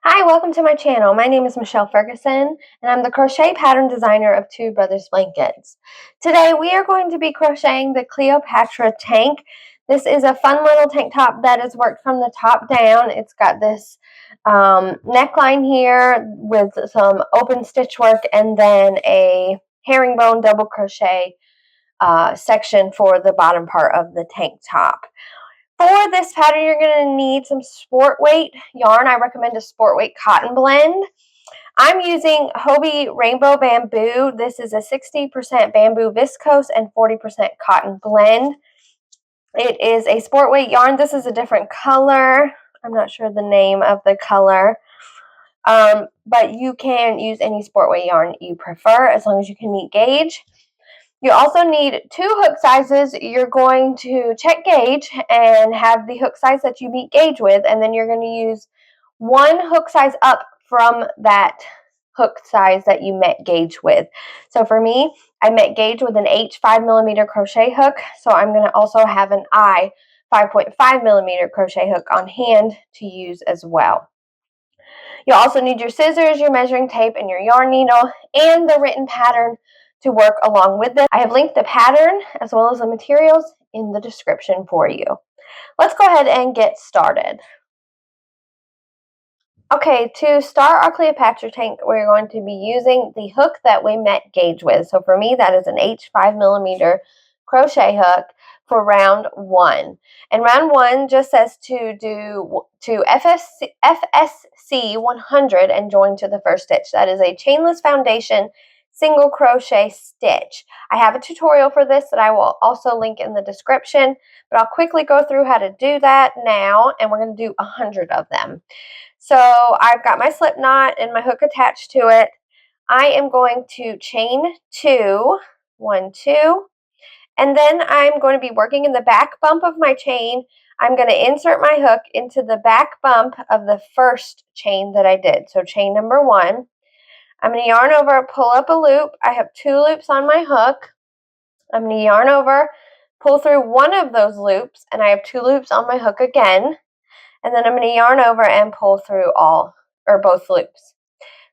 Hi, welcome to my channel. My name is Michelle Ferguson, and I'm the crochet pattern designer of Two Brothers Blankets. Today, we are going to be crocheting the Cleopatra Tank. This is a fun little tank top that is worked from the top down. It's got this neckline here with some open stitch work and then a herringbone double crochet section for the bottom part of the tank top. For this pattern, you're going to need some sport weight yarn. I recommend a sport weight cotton blend. I'm using Hobie Rainbow Bamboo. This is a 60% bamboo viscose and 40% cotton blend. It is a sport weight yarn. This is a different color. I'm not sure the name of the color. But you can use any sport weight yarn you prefer as long as you can meet gauge. You also need 2 hook sizes. You're going to check gauge and have the hook size that you meet gauge with, and then you're going to use 1 hook size up from that hook size that you met gauge with. So for me, I met gauge with an H 5mm crochet hook, so I'm going to also have an I 5.5mm crochet hook on hand to use as well. You'll also need your scissors, your measuring tape, and your yarn needle, and the written pattern to work along with this. I have linked the pattern as well as the materials in the description for you. Let's go ahead and get started. Okay, to start our Cleopatra tank, we're going to be using the hook that we met gauge with. So for me, that is an H 5mm crochet hook for round 1. And round 1 just says to do to FSC 100 and join to the first stitch. That is a chainless foundation single crochet stitch. I have a tutorial for this that I will also link in the description, but I'll quickly go through how to do that now, and we're going to do 100 of them. So I've got my slip knot and my hook attached to it. I am going to chain 2, 1, 2, and then I'm going to be working in the back bump of my chain. I'm going to insert my hook into the back bump of the first chain that I did. So chain number 1. I'm going to yarn over, pull up a loop. I have 2 loops on my hook. I'm going to yarn over, pull through one of those loops, and I have 2 loops on my hook again. And then I'm going to yarn over and pull through both loops.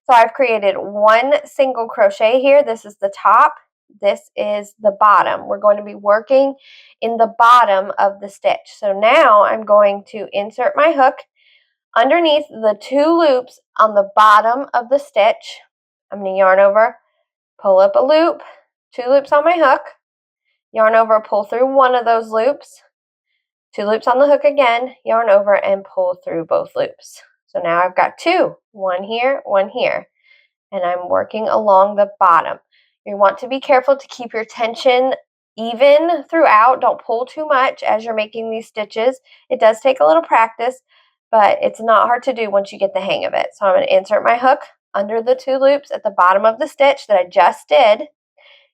So I've created 1 single crochet here. This is the top. This is the bottom. We're going to be working in the bottom of the stitch. So now I'm going to insert my hook underneath the 2 loops on the bottom of the stitch. I'm going to yarn over, pull up a loop, 2 loops on my hook, yarn over, pull through one of those loops, 2 loops on the hook again, yarn over and pull through both loops. So now I've got 2, 1 here, 1 here, and I'm working along the bottom. You want to be careful to keep your tension even throughout. Don't pull too much as you're making these stitches. It does take a little practice, but it's not hard to do once you get the hang of it. So I'm going to insert my hook under the 2 loops at the bottom of the stitch that I just did,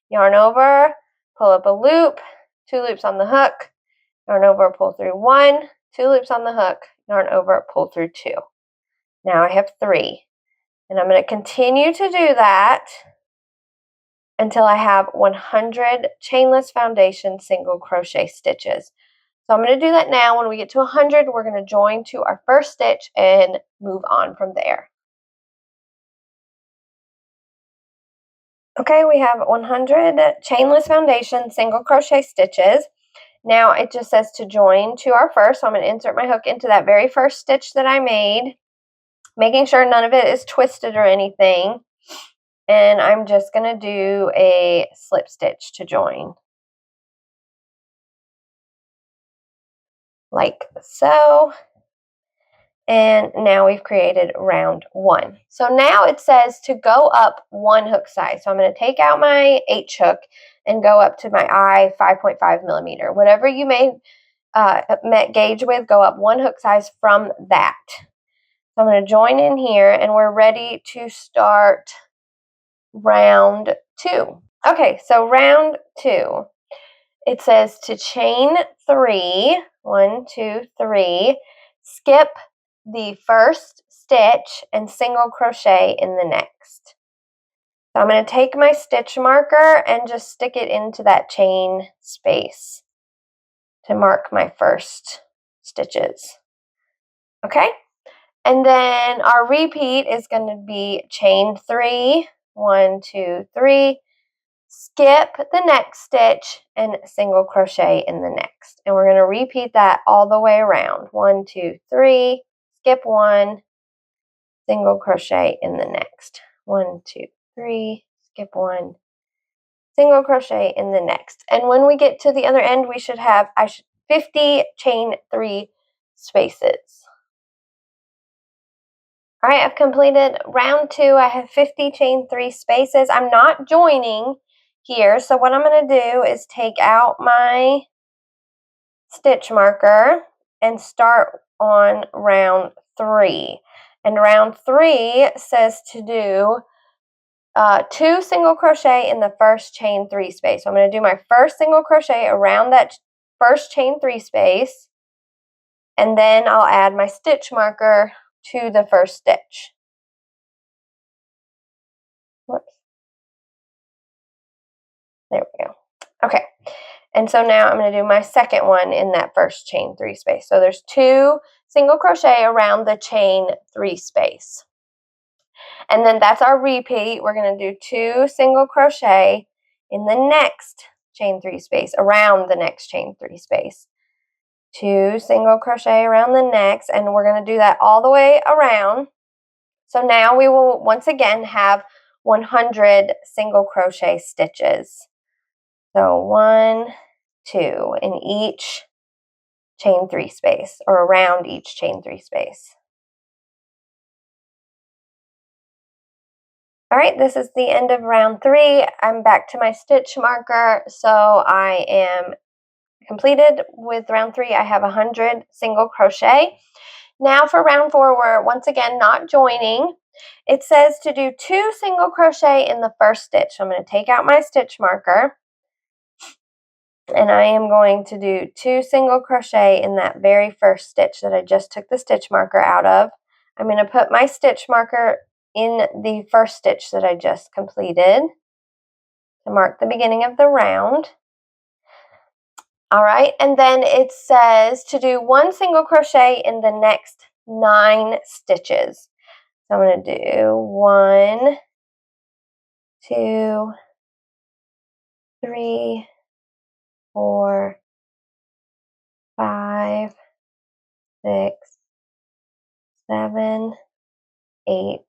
yarn over, pull up a loop, 2 loops on the hook, yarn over, pull through 1, 2 loops on the hook, yarn over, pull through 2. Now I have 3. And I'm going to continue to do that until I have 100 chainless foundation single crochet stitches. So I'm going to do that now. When we get to 100, we're going to join to our first stitch and move on from there. Okay, we have 100 chainless foundation single crochet stitches. Now it just says to join to our first, so I'm going to insert my hook into that very first stitch that I made, making sure none of it is twisted or anything. And I'm just going to do a slip stitch to join. Like so. And now we've created round 1. So now it says to go up 1 hook size. So I'm going to take out my H hook and go up to my I 5.5mm. Whatever you met gauge with, go up 1 hook size from that. So I'm going to join in here and we're ready to start round 2. Okay, so round 2. It says to chain 3, 1, 2, 3, skip the first stitch and single crochet in the next. So I'm going to take my stitch marker and just stick it into that chain space to mark my first stitches. Okay, And then our repeat is going to be chain 3, 1, 2, 3, skip the next stitch, and single crochet in the next. And we're going to repeat that all the way around. 1, 2, 3, skip 1, single crochet in the next. 1, 2, 3, skip 1, single crochet in the next. And when we get to the other end, we should have 50 chain 3 spaces. All right, I've completed round 2. I have 50 chain 3 spaces. I'm not joining here, so what I'm going to do is take out my stitch marker and start on round 3. And round 3 says to do 2 single crochet in the first chain 3 space. So I'm going to do my first single crochet around that first chain 3 space, and then I'll add my stitch marker to the first stitch. Whoops. There we go. Okay, and so now I'm going to do my second one in that first chain 3 space. So there's 2 single crochet around the chain 3 space. And then that's our repeat. We're going to do 2 single crochet in the next chain 3 space, around the next chain 3 space. 2 single crochet around the next, and we're going to do that all the way around. So now we will once again have 100 single crochet stitches. So 1, 2 in each chain 3 space, or around each chain 3 space. All right, this is the end of round 3. I'm back to my stitch marker, so I am completed with round 3. I have 100 single crochet. Now for round 4, we're once again not joining. It says to do 2 single crochet in the first stitch. So I'm going to take out my stitch marker, and I am going to do 2 single crochet in that very first stitch that I just took the stitch marker out of. I'm going to put my stitch marker in the first stitch that I just completed to mark the beginning of the round. All right, and then it says to do 1 single crochet in the next 9 stitches. So I'm going to do 1, 2, 3, 4, 5, 6, 7, 8,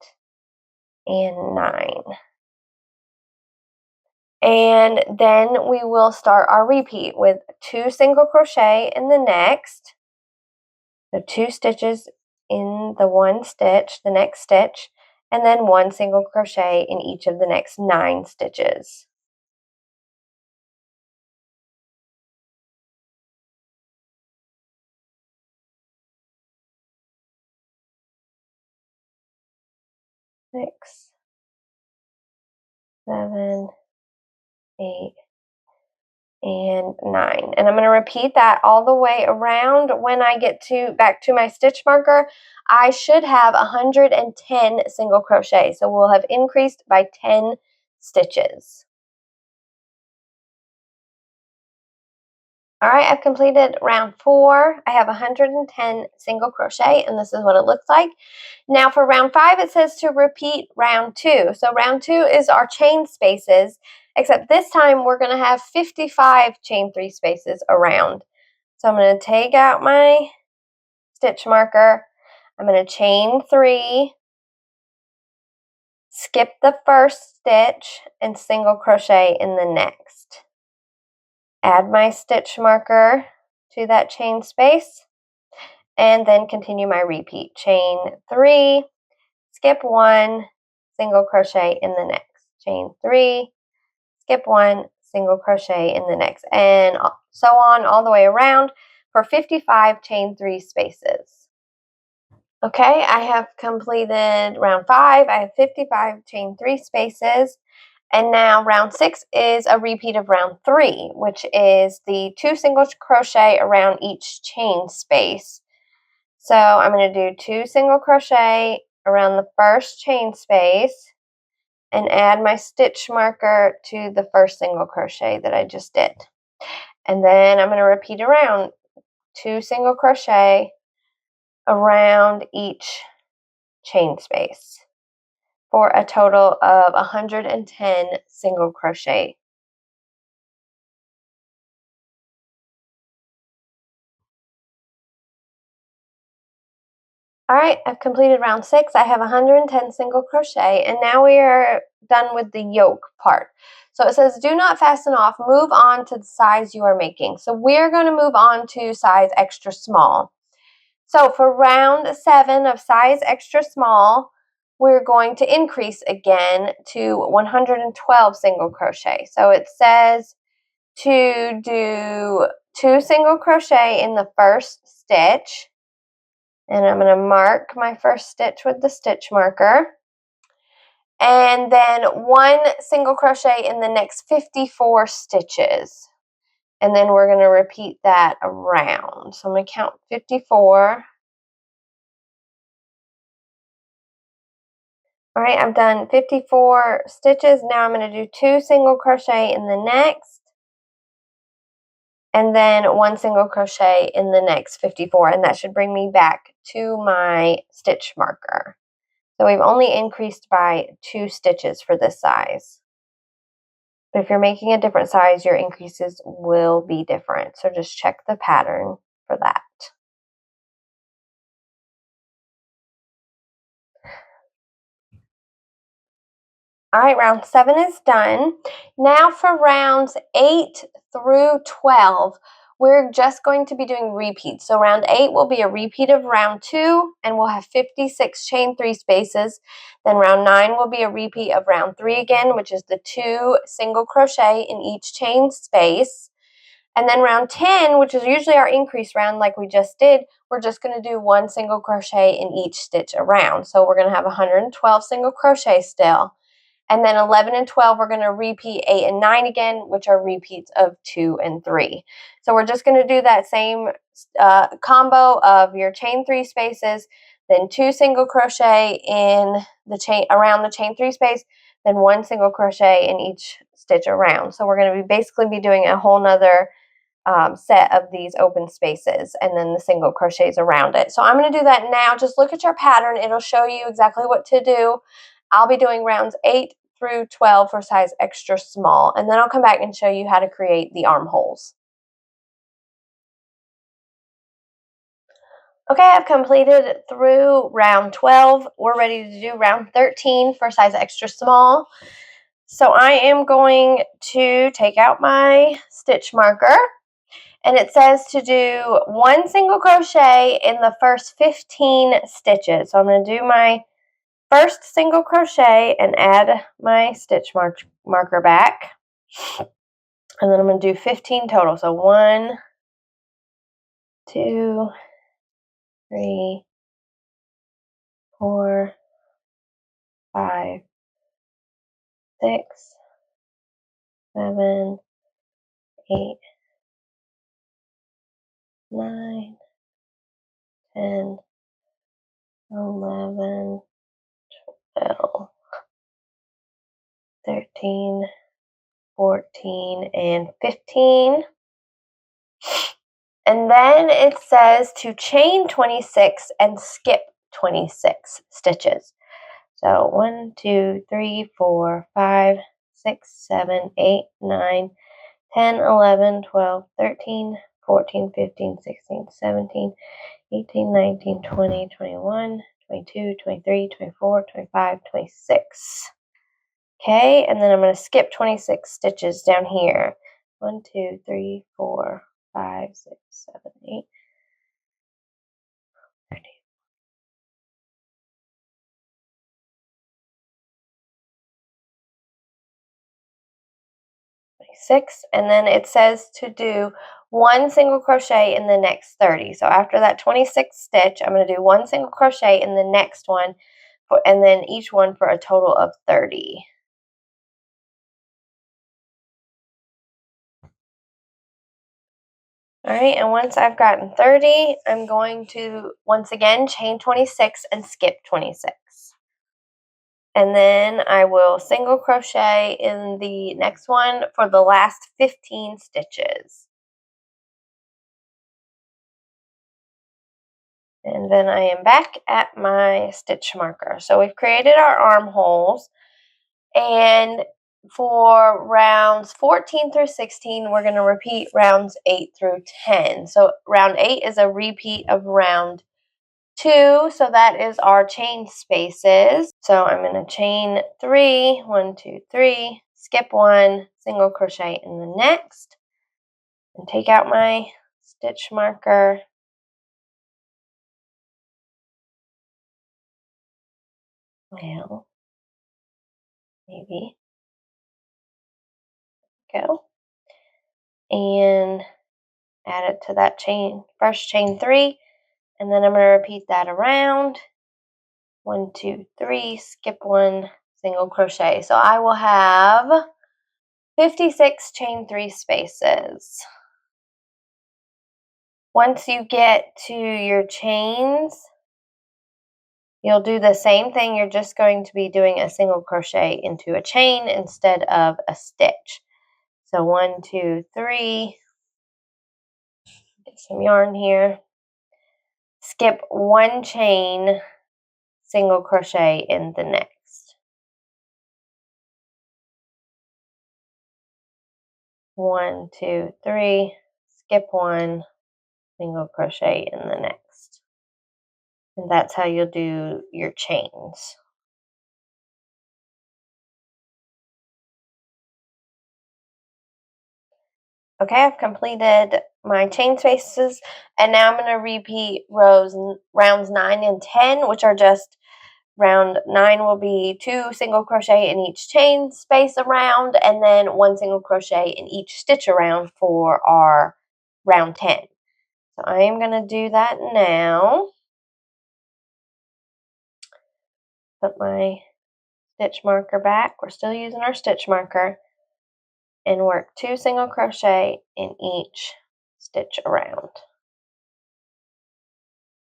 and 9. And then we will start our repeat with 2 single crochet in the next. So 2 stitches in the one stitch, the next stitch, and then 1 single crochet in each of the next 9 stitches. Six, 7, 8, and 9. And I'm going to repeat that all the way around. When I get back to my stitch marker, I should have 110 single crochet. So we'll have increased by 10 stitches. All right, I've completed round 4. I have 110 single crochet, and this is what it looks like. Now for round 5, it says to repeat round 2. So round 2 is our chain spaces, except this time we're going to have 55 chain 3 spaces around. So I'm going to take out my stitch marker. I'm going to chain 3, skip the first stitch, and single crochet in the next. Add my stitch marker to that chain space, and then continue my repeat. Chain 3, skip 1, single crochet in the next. Chain 3, skip 1, single crochet in the next, and so on all the way around for 55 chain 3 spaces. Okay, I have completed round 5. I have 55 chain 3 spaces. And now round 6 is a repeat of round 3, which is the 2 single crochet around each chain space. So I'm going to do 2 single crochet around the first chain space and add my stitch marker to the first single crochet that I just did. And then I'm going to repeat around 2 single crochet around each chain space for a total of 110 single crochet. All right, I've completed round 6. I have 110 single crochet, and now we are done with the yoke part. So it says, do not fasten off, move on to the size you are making. So we're going to move on to size extra small. So for round 7 of size extra small, we're going to increase again to 112 single crochet. So it says to do 2 single crochet in the first stitch. And I'm going to mark my first stitch with the stitch marker. And then 1 single crochet in the next 54 stitches. And then we're going to repeat that around. So I'm going to count 54. All right, I've done 54 stitches. Now I'm going to do 2 single crochet in the next. And then 1 single crochet in the next 54. And that should bring me back to my stitch marker. So we've only increased by 2 stitches for this size. But if you're making a different size, your increases will be different. So just check the pattern for that. All right, round 7 is done. Now for rounds 8 through 12, we're just going to be doing repeats. So round 8 will be a repeat of round 2, and we'll have 56 chain 3 spaces. Then round 9 will be a repeat of round 3 again, which is the 2 single crochet in each chain space. And then round 10, which is usually our increase round like we just did, we're just going to do 1 single crochet in each stitch around. So we're going to have 112 single crochet still. And then 11 and 12, we're going to repeat 8 and 9 again, which are repeats of 2 and 3. So we're just going to do that same combo of your chain 3 spaces, then 2 single crochet in the chain around the chain 3 space, then 1 single crochet in each stitch around. So we're going to basically be doing a whole nother set of these open spaces and then the single crochets around it. So I'm going to do that now. Just look at your pattern. It'll show you exactly what to do. I'll be doing rounds 8 through 12 for size extra small, and then I'll come back and show you how to create the armholes. Okay, I've completed through round 12. We're ready to do round 13 for size extra small. So I am going to take out my stitch marker, and it says to do 1 single crochet in the first 15 stitches. So I'm going to do my first single crochet and add my stitch marker back. And then I'm going to do 15 total. So 1, 2, 3, 4, 5, 6, 7, 8, 9, 10, 11, 12, 13, 14, and 15. And then it says to chain 26 and skip 26 stitches. So 1, 2, 3, 4, 5, 6, 7, 8, 9, 10, 11, 12, 13, 14, 15, 16, 17, 18, 19, 20, 21, 22, 23, 24, 25, 26. Okay, and then I'm going to skip 26 stitches down here. 1, 2, 3, 4, 5, 6, 7, 8, 26, and then it says to do 1 single crochet in the next 30. So after that 26 stitch, I'm going to do 1 single crochet in the next one, and then each one for a total of 30. All right, and once I've gotten 30, I'm going to once again chain 26 and skip 26. And then I will single crochet in the next one for the last 15 stitches. And then I am back at my stitch marker. So we've created our armholes, and for rounds 14 through 16, we're going to repeat rounds 8 through 10. So round 8 is a repeat of round 2, so that is our chain spaces. So I'm going to chain 3, 1, 2, 3, skip 1, single crochet in the next, and take out my stitch marker. Well, maybe go, and add it to that chain, first chain 3, and then I'm going to repeat that around. 1, 2, 3, skip 1, single crochet. So I will have 56 chain 3 spaces. Once you get to your chains, you'll do the same thing. You're just going to be doing a single crochet into a chain instead of a stitch. So 1, 2, 3, get some yarn here, skip 1 chain, single crochet in the next. 1, 2, 3, skip 1, single crochet in the next. And that's how you'll do your chains. Okay, I've completed my chain spaces, and now I'm going to repeat rounds 9 and 10, which are just round 9 will be 2 single crochet in each chain space around, and then 1 single crochet in each stitch around for our round 10. So I am going to do that now. Put my stitch marker back. We're still using our stitch marker, and work 2 single crochet in each stitch around,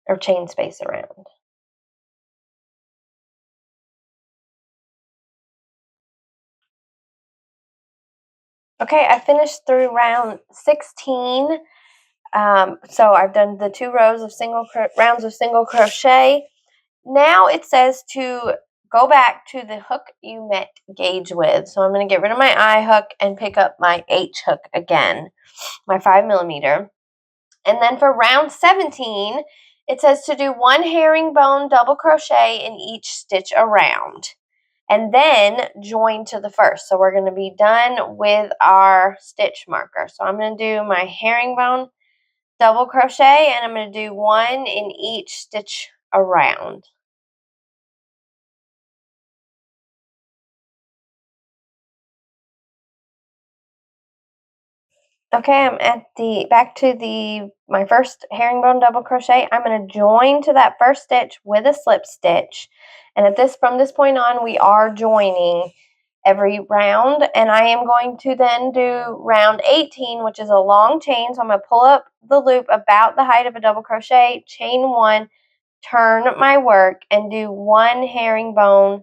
or chain space around. Okay, I finished through round 16. So I've done the 2 rows of rounds of single crochet. Now it says to go back to the hook you met gauge with. So I'm going to get rid of my I hook and pick up my H hook again, my 5mm. And then for round 17, it says to do 1 herringbone double crochet in each stitch around, and then join to the first. So we're going to be done with our stitch marker. So I'm going to do my herringbone double crochet, and I'm going to do 1 in each stitch around. Okay, I'm at back to my first herringbone double crochet. I'm going to join to that first stitch with a slip stitch, and from this point on, we are joining every round, and I am going to then do round 18, which is a long chain. So I'm going to pull up the loop about the height of a double crochet, chain 1, turn my work, and do 1 herringbone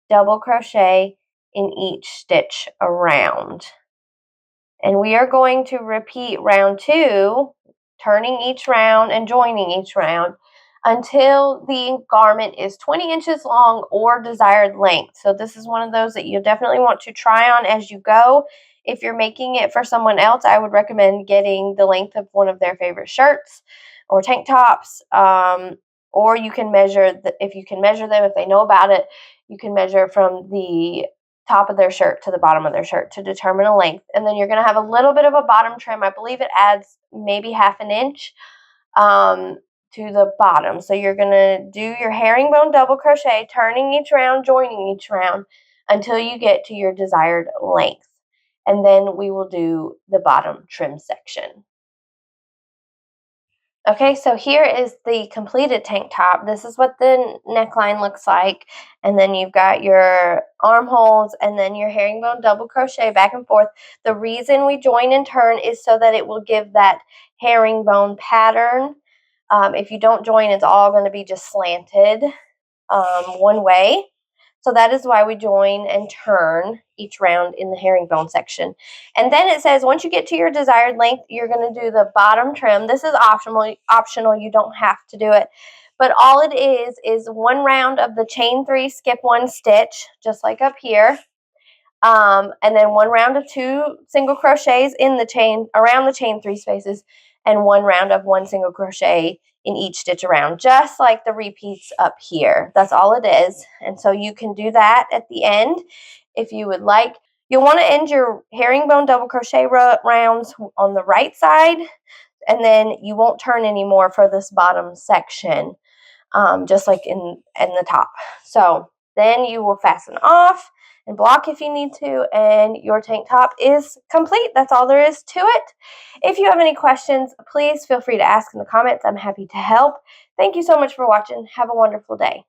double crochet in each stitch around. And we are going to repeat round 2, turning each round and joining each round until the garment is 20 inches long or desired length. So this is one of those that you definitely want to try on as you go. If you're making it for someone else, I would recommend getting the length of one of their favorite shirts or tank tops, or you can measure, if you can measure them, if they know about it, you can measure from the top of their shirt to the bottom of their shirt to determine a length. And then you're going to have a little bit of a bottom trim. I believe it adds maybe ½ an inch to the bottom. So you're going to do your herringbone double crochet, turning each round, joining each round until you get to your desired length. And then we will do the bottom trim section. Okay, so here is the completed tank top. This is what the neckline looks like. And then you've got your armholes and then your herringbone double crochet back and forth. The reason we join and turn is so that it will give that herringbone pattern. If you don't join, it's all going to be just slanted one way. So that is why we join and turn each round in the herringbone section. And then it says once you get to your desired length, you're going to do the bottom trim. This is optional. You don't have to do it. But all it is one round of the chain 3, skip 1 stitch, just like up here. And then one round of 2 single crochets in the chain, around the chain 3 spaces, and one round of 1 single crochet in each stitch around, just like the repeats up here. That's all it is. And so you can do that at the end if you would like. You'll want to end your herringbone double crochet rounds on the right side, and then you won't turn anymore for this bottom section, just like in the top. So then you will fasten off and block if you need to, and your tank top is complete. That's all there is to it. If you have any questions, please feel free to ask in the comments. I'm happy to help. Thank you so much for watching. Have a wonderful day.